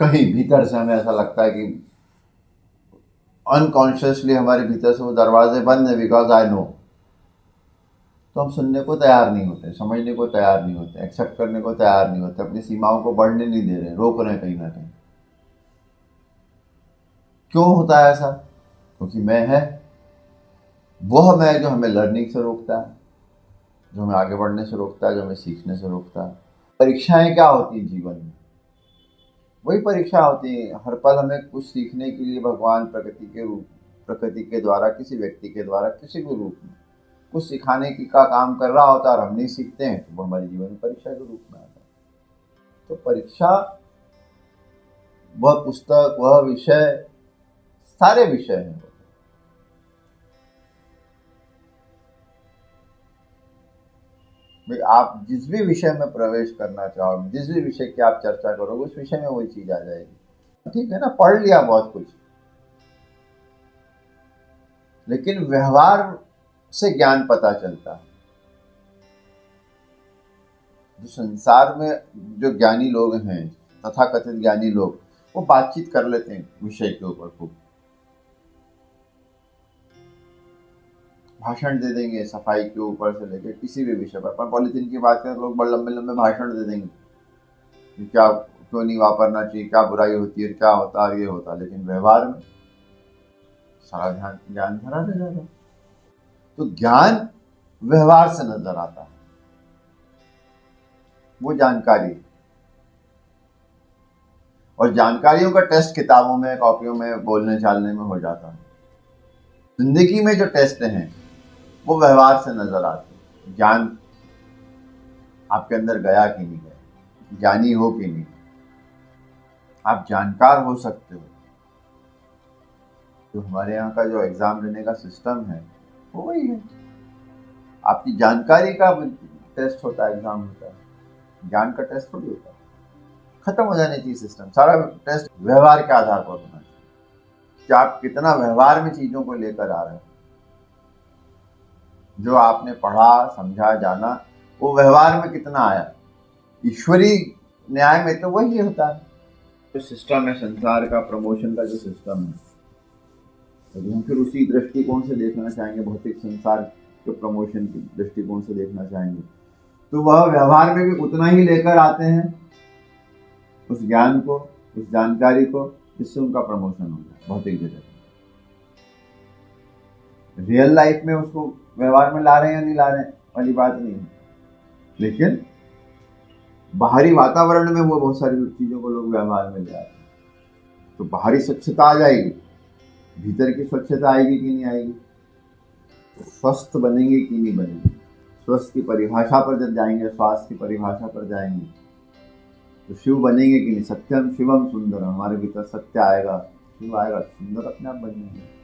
कहीं भीतर से हमें ऐसा लगता है कि अनकॉन्शियसली हमारे भीतर से वो दरवाजे बंद है, बिकॉज आई नो, तो हम सुनने को तैयार नहीं होते, समझने को तैयार नहीं होते, एक्सेप्ट करने को तैयार नहीं होते, अपनी सीमाओं को बढ़ने नहीं दे रहे, रोक रहे हैं कहीं ना कहीं। क्यों होता है ऐसा? क्योंकि मैं है, वह मैं जो हमें लर्निंग से रोकता है, जो हमें आगे बढ़ने से रोकता है, जो हमें सीखने से रोकता है। परीक्षाएं क्या होती हैं जीवन में? वही परीक्षा होती है, हर पल हमें कुछ सीखने के लिए भगवान प्रकृति के द्वारा, किसी व्यक्ति के द्वारा, किसी भी रूप में कुछ सिखाने की का काम कर रहा होता है, और हम नहीं सीखते हैं तो वो हमारे जीवन में परीक्षा के रूप में आता है। तो परीक्षा, वह पुस्तक, वह विषय, सारे विषय हैं। भाई आप जिस भी विषय में प्रवेश करना चाहो, जिस भी विषय की आप चर्चा करोगे, उस विषय में वही चीज आ जाएगी। ठीक है ना, पढ़ लिया बहुत कुछ, लेकिन व्यवहार से ज्ञान पता चलता है। जो संसार में जो ज्ञानी लोग हैं, तथाकथित ज्ञानी लोग, वो बातचीत कर लेते हैं विषय के ऊपर, खूब भाषण दे देंगे, सफाई के ऊपर से लेकर किसी भी विषय पर। अपन पॉलिथीन की बात करें तो लोग बड़े लंबे लंबे भाषण दे देंगे कि क्या, क्यों नहीं वापरना चाहिए, क्या बुराई होती है, क्या होता है, ये होता है, लेकिन व्यवहार में सारा ज्ञान भरा रह जाता। तो ज्ञान व्यवहार से नजर आता है, वो जानकारी। और जानकारियों का टेस्ट किताबों में, कॉपियों में, बोलने चालने में हो जाता है। जिंदगी में जो टेस्ट हैं वो व्यवहार से नजर आते हैं। ज्ञान आपके अंदर गया कि नहीं गया, ज्ञानी हो कि नहीं, आप जानकार हो सकते हो। जो हमारे यहाँ का जो एग्जाम लेने का सिस्टम है वो वही है, आपकी जानकारी का टेस्ट होता है, एग्जाम होता है, ज्ञान का टेस्ट थोड़ी होता है। खत्म हो जाने चाहिए सिस्टम, सारा टेस्ट व्यवहार के आधार पर होना चाहिए कि आप कितना व्यवहार में चीजों को लेकर आ रहे हैं। जो आपने पढ़ा, समझा, जाना, वो व्यवहार में कितना आया। ईश्वरीय न्याय में तो वही होता है। जो सिस्टम है संसार का, प्रमोशन का जो सिस्टम है, यदि हम फिर उसी दृष्टिकोण से देखना चाहेंगे, भौतिक संसार के प्रमोशन के दृष्टिकोण से देखना चाहेंगे, तो वह व्यवहार में भी उतना ही लेकर आते हैं उस ज्ञान को, उस जानकारी को, जिससे उनका प्रमोशन हो जाए भौतिक जगत में। रियल लाइफ में उसको व्यवहार में ला रहे हैं या नहीं ला रहे हैं वाली बात नहीं है, लेकिन बाहरी वातावरण में वो बहुत सारी चीजों को लोग व्यवहार में ले आते हैं। तो बाहरी स्वच्छता आ जाएगी, भीतर की स्वच्छता आएगी कि नहीं आएगी, तो स्वस्थ बनेंगे कि नहीं बनेंगे। स्वस्थ की परिभाषा पर जब जाएंगे, स्वास्थ्य की परिभाषा पर जाएंगे, तो शिव बनेंगे कि नहीं। सत्यम शिवम सुंदरम, हमारे भीतर सत्य आएगा, शिव आएगा, सुंदर अपने आप बनेंगे।